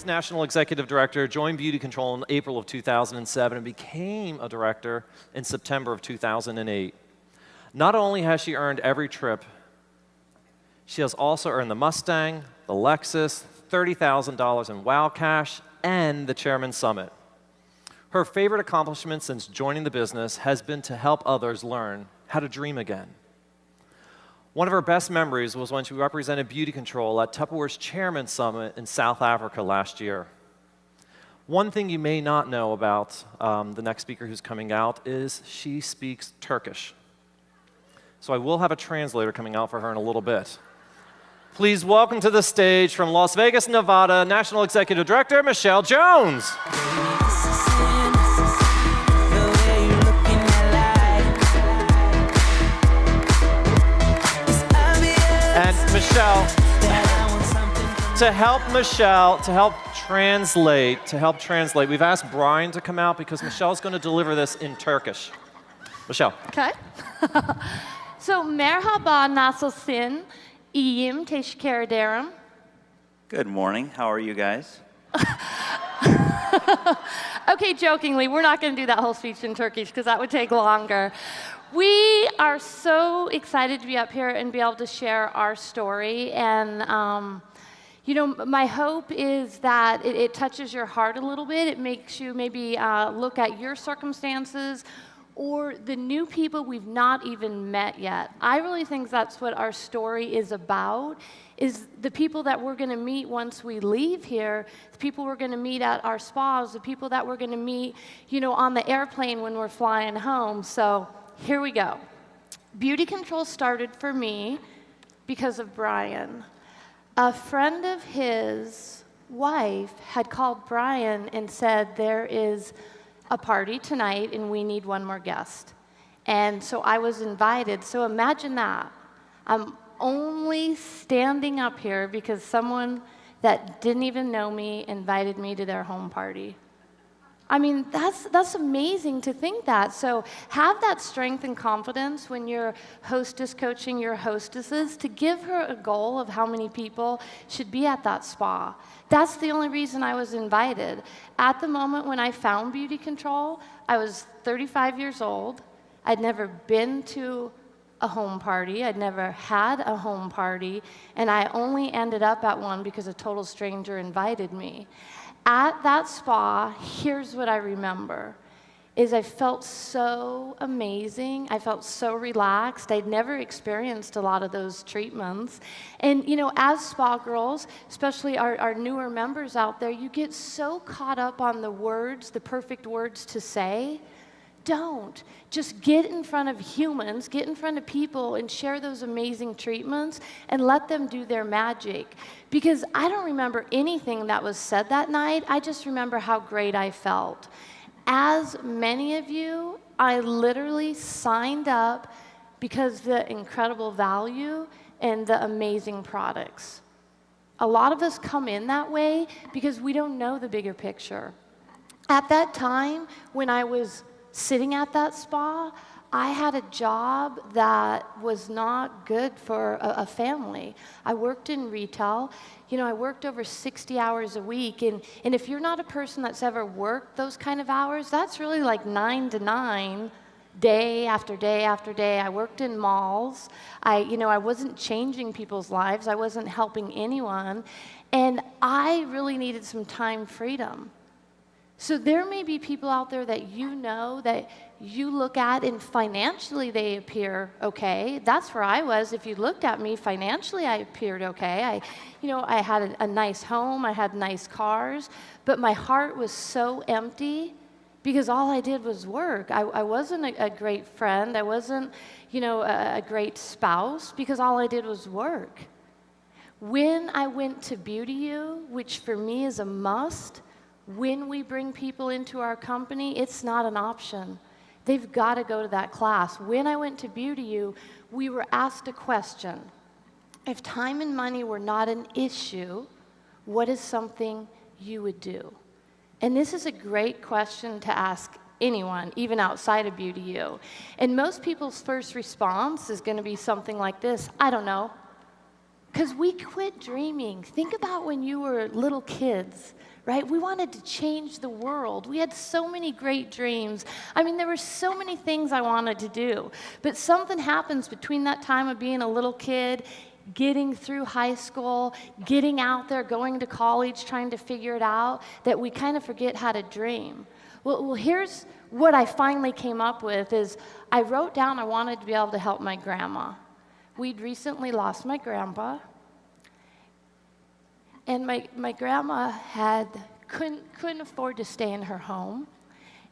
Nate's National Executive Director, joined BeautiControl in April of 2007 and became a director in September of 2008. Not only has she earned every trip, she has also earned the Mustang, the Lexus, $30,000 in Wow Cash, and the Chairman's Summit. Her favorite accomplishment since joining the business has been to help others learn how to dream again. One of her best memories was when she represented BeautiControl at Tupperware's Chairman's Summit in South Africa last year. One thing you may not know about the next speaker who's coming out is she speaks Turkish. So I will have a translator coming out for her in a little bit. Please welcome to the stage from Las Vegas, Nevada, National Executive Director, Michelle Jones. And Michelle, to help translate, we've asked Brian to come out because Michelle's going to deliver this in Turkish. Michelle. Okay. So, merhaba, nasılsın? İyiyim, teşekkür ederim. Good morning. How are you guys? Okay, jokingly, we're not going to do that whole speech in Turkish because that would take longer. We are so excited to be up here and be able to share our story. And, you know, my hope is that it touches your heart a little bit. It makes you maybe look at your circumstances or the new people we've not even met yet. I really think that's what our story is about, is the people that we're going to meet once we leave here, the people we're going to meet at our spas, the people that we're going to meet, you know, on the airplane when we're flying home. So here we go. BeautiControl started for me because of Brian. A friend of his wife had called Brian and said, there is a party tonight and we need one more guest. And so I was invited. So imagine that. I'm only standing up here because someone that didn't even know me invited me to their home party. I mean, that's amazing to think that. So have that strength and confidence when you're hostess coaching your hostesses to give her a goal of how many people should be at that spa. That's the only reason I was invited. At the moment when I found BeautiControl, I was 35 years old. I'd never been to a home party. I'd never had a home party. And I only ended up at one because a total stranger invited me. At that spa, here's what I remember, is I felt so amazing. I felt so relaxed. I'd never experienced a lot of those treatments. And, you know, as spa girls, especially our newer members out there, you get so caught up on the words, the perfect words to say. Don't. Just get in front of humans, get in front of people, and share those amazing treatments, and let them do their magic. Because I don't remember anything that was said that night. I just remember how great I felt. As many of you, I literally signed up because the incredible value and the amazing products. A lot of us come in that way because we don't know the bigger picture. At that time, when I was sitting at that spa, I had a job that was not good for a family. I worked in retail. You know, I worked over 60 hours a week. And if you're not a person that's ever worked those kind of hours, that's really like 9 to 9, day after day after day. I worked in malls. I wasn't changing people's lives. I wasn't helping anyone. And I really needed some time freedom. So there may be people out there that you know that you look at and financially they appear okay. That's where I was. If you looked at me financially, I appeared okay. I had a nice home, I had nice cars, but my heart was so empty because all I did was work. I wasn't a great friend. I wasn't, a great spouse because all I did was work. When I went to Beauty U, which for me is a must, when we bring people into our company, it's not an option. They've got to go to that class. When I went to Beauty U, we were asked a question. If time and money were not an issue, what is something you would do? And this is a great question to ask anyone, even outside of Beauty U. And most people's first response is going to be something like this: I don't know. Because we quit dreaming. Think about when you were little kids, right? We wanted to change the world. We had so many great dreams. I mean, there were so many things I wanted to do. But something happens between that time of being a little kid, getting through high school, getting out there, going to college, trying to figure it out, that we kind of forget how to dream. Well, here's what I finally came up with is I wrote down I wanted to be able to help my grandma. We'd recently lost my grandpa. And my grandma couldn't afford to stay in her home.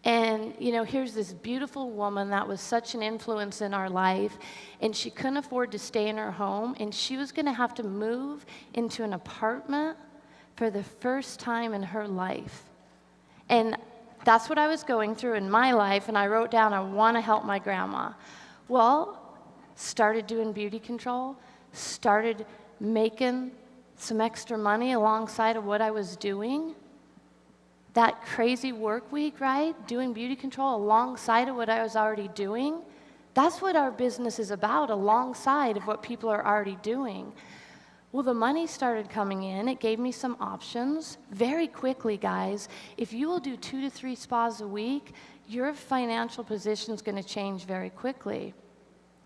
And, you know, here's this beautiful woman that was such an influence in our life, and she couldn't afford to stay in her home, and she was going to have to move into an apartment for the first time in her life. And that's what I was going through in my life, and I wrote down, I want to help my grandma. Well, started doing BeautiControl, started making some extra money alongside of what I was doing. That crazy work week, right? Doing BeautiControl alongside of what I was already doing. That's what our business is about, alongside of what people are already doing. Well, the money started coming in. It gave me some options. Very quickly, guys, if you will do 2 to 3 spas a week, your financial position is going to change very quickly.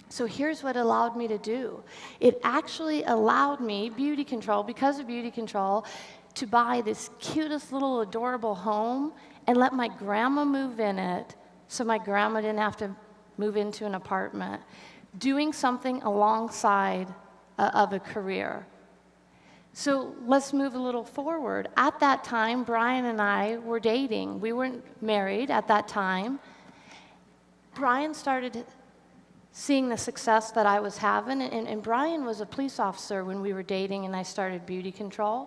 So here's what it allowed me to do. It actually allowed me, BeautiControl, because of BeautiControl, to buy this cutest little adorable home and let my grandma move in it so my grandma didn't have to move into an apartment. Doing something alongside of a career. So let's move a little forward. At that time, Brian and I were dating. We weren't married at that time. Brian started seeing the success that I was having, and Brian was a police officer when we were dating and I started BeautiControl.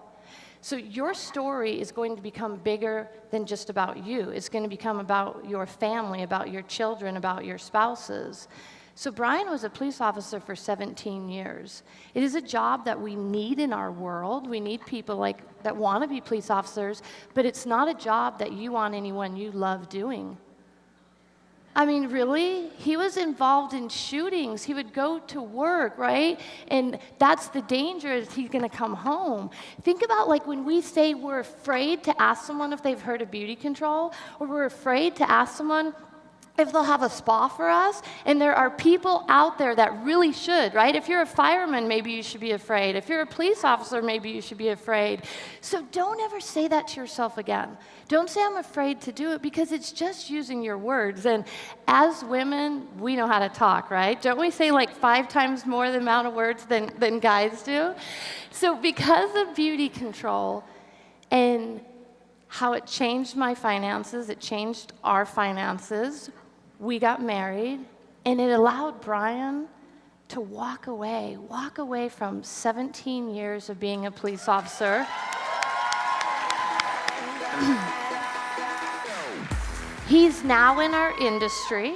So your story is going to become bigger than just about you. It's going to become about your family, about your children, about your spouses. So Brian was a police officer for 17 years. It is a job that we need in our world. We need people that want to be police officers, but it's not a job that you want anyone you love doing. I mean, really? He was involved in shootings. He would go to work, right? And that's the danger, is he's going to come home. Think about when we say we're afraid to ask someone if they've heard of BeautiControl, or we're afraid to ask someone if they'll have a spa for us, and there are people out there that really should, right? If you're a fireman, maybe you should be afraid. If you're a police officer, maybe you should be afraid. So don't ever say that to yourself again. Don't say I'm afraid to do it, because it's just using your words. And as women, we know how to talk, right? Don't we say 5 times more the amount of words than guys do? So because of BeautiControl and how it changed my finances, it changed our finances, we got married, and it allowed Brian to walk away from 17 years of being a police officer. He's now in our industry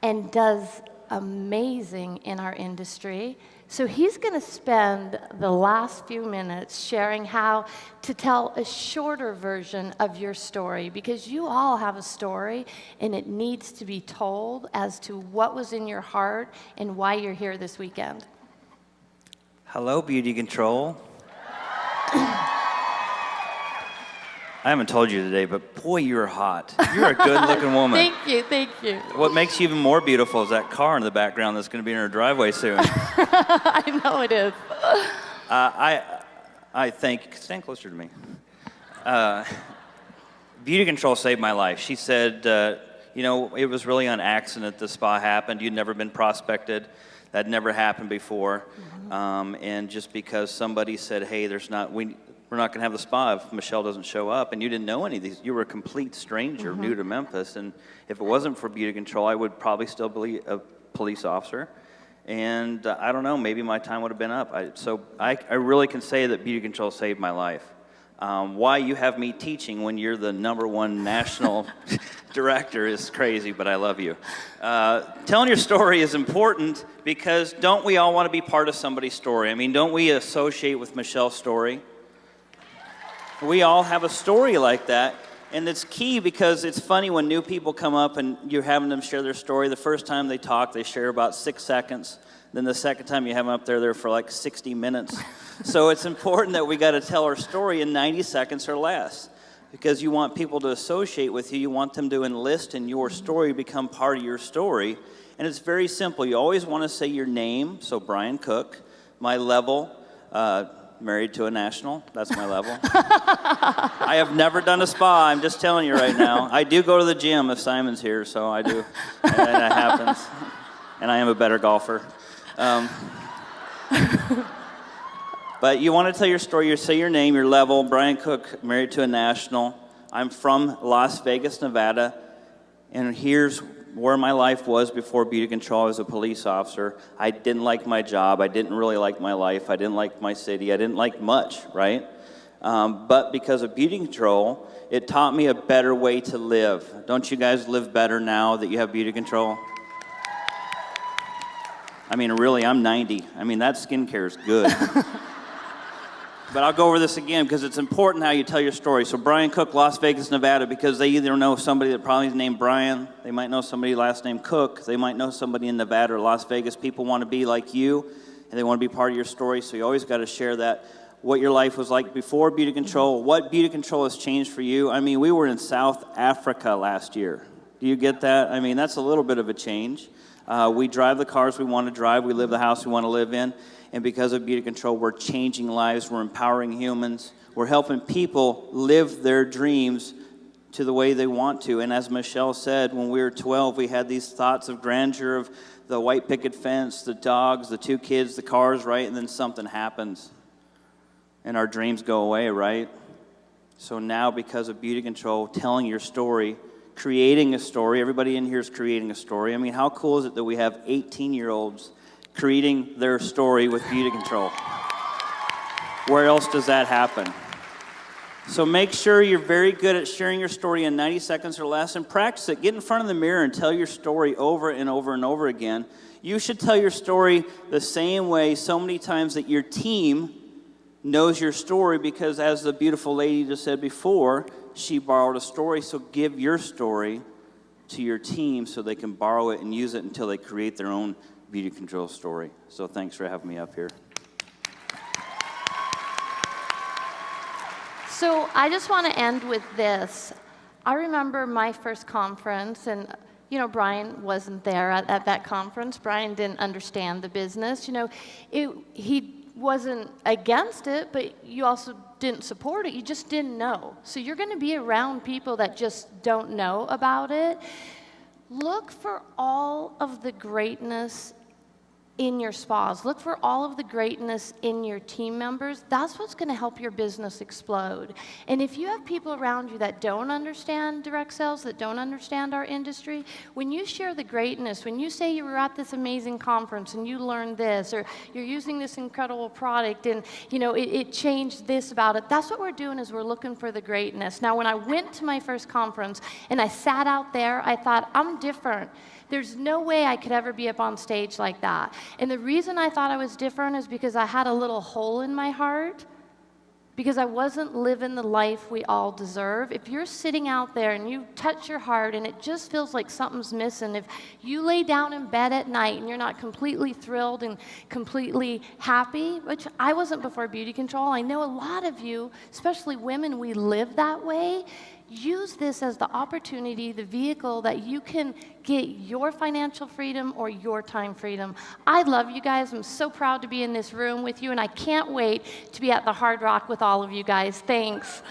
and does amazing in our industry. So he's going to spend the last few minutes sharing how to tell a shorter version of your story, because you all have a story and it needs to be told as to what was in your heart and why you're here this weekend. Hello, BeautiControl. I haven't told you today, but boy, you're hot. You're a good-looking woman. Thank you. What makes you even more beautiful is that car in the background that's going to be in our driveway soon. I know it is. I think, stand closer to me. BeautiControl saved my life. She said, it was really on accident the spa happened. You'd never been prospected. That never happened before. Mm-hmm. And just because somebody said, hey, we're not going to have the spa if Michelle doesn't show up, and you didn't know any of these. You were a complete stranger, mm-hmm. new to Memphis, and if it wasn't for BeautiControl, I would probably still be a police officer, and I don't know, maybe my time would have been up. So I really can say that BeautiControl saved my life. Why you have me teaching when you're the #1 national director is crazy, but I love you. Telling your story is important, because don't we all want to be part of somebody's story? I mean, don't we associate with Michelle's story? We all have a story like that, and it's key, because it's funny when new people come up and you're having them share their story. The first time they talk, they share about 6 seconds. Then the second time you have them up there, they're for 60 minutes. So it's important that we got to tell our story in 90 seconds or less. because you want people to associate with you. You want them to enlist in your story, become part of your story. And it's very simple. You always want to say your name, so Brian Cook, my level, married to a national, that's my level. I have never done a spa, I'm just telling you right now. I do go to the gym if Simon's here, so I do, and that happens. And I am a better golfer. But you want to tell your story, you say your name, your level, Brian Cook, married to a national. I'm from Las Vegas, Nevada, and here's where my life was before BeautiControl. I was a police officer. I didn't like my job. I didn't really like my life. I didn't like my city. I didn't like much, right? But because of BeautiControl, it taught me a better way to live. Don't you guys live better now that you have BeautiControl? I mean, really, I'm 90. I mean, that skincare is good. But I'll go over this again because it's important how you tell your story. So Brian Cook, Las Vegas, Nevada, because they either know somebody that probably is named Brian, they might know somebody last name Cook, they might know somebody in Nevada or Las Vegas. People want to be like you, and they want to be part of your story, so you always got to share that, what your life was like before BeautiControl, what BeautiControl has changed for you. I mean, we were in South Africa last year. Do you get that? I mean, that's a little bit of a change. We drive the cars we want to drive, we live the house we want to live in. And because of BeautiControl, we're changing lives, we're empowering humans, we're helping people live their dreams to the way they want to. And as Michelle said, when we were 12, we had these thoughts of grandeur of the white picket fence, the dogs, the 2 kids, the cars, right? And then something happens, and our dreams go away, right? So now, because of BeautiControl, telling your story, creating a story, everybody in here is creating a story. I mean, how cool is it that we have 18-year-olds creating their story with BeautiControl? Where else does that happen? So make sure you're very good at sharing your story in 90 seconds or less, and practice it. Get in front of the mirror and tell your story over and over and over again. You should tell your story the same way so many times that your team knows your story, because as the beautiful lady just said before, she borrowed a story. So give your story to your team so they can borrow it and use it until they create their own BeautiControl story. So thanks for having me up here. So I just want to end with this. I remember my first conference, and you know, Brian wasn't there at that conference. Brian didn't understand the business. You know, he wasn't against it, but you also didn't support it. You just didn't know. So you're going to be around people that just don't know about it. Look for all of the greatness in your spas. Look for all of the greatness in your team members. That's what's going to help your business explode. And if you have people around you that don't understand direct sales, that don't understand our industry, when you share the greatness, when you say you were at this amazing conference and you learned this, or you're using this incredible product and you know it changed this about it, that's what we're doing, is we're looking for the greatness. Now, when I went to my first conference and I sat out there, I thought, I'm different. There's no way I could ever be up on stage like that. And the reason I thought I was different is because I had a little hole in my heart, because I wasn't living the life we all deserve. If you're sitting out there and you touch your heart and it just feels like something's missing, if you lay down in bed at night and you're not completely thrilled and completely happy, which I wasn't before BeautiControl, I know a lot of you, especially women, we live that way. Use this as the opportunity, the vehicle that you can get your financial freedom or your time freedom. I love you guys. I'm so proud to be in this room with you, and I can't wait to be at the Hard Rock with all of you guys. Thanks.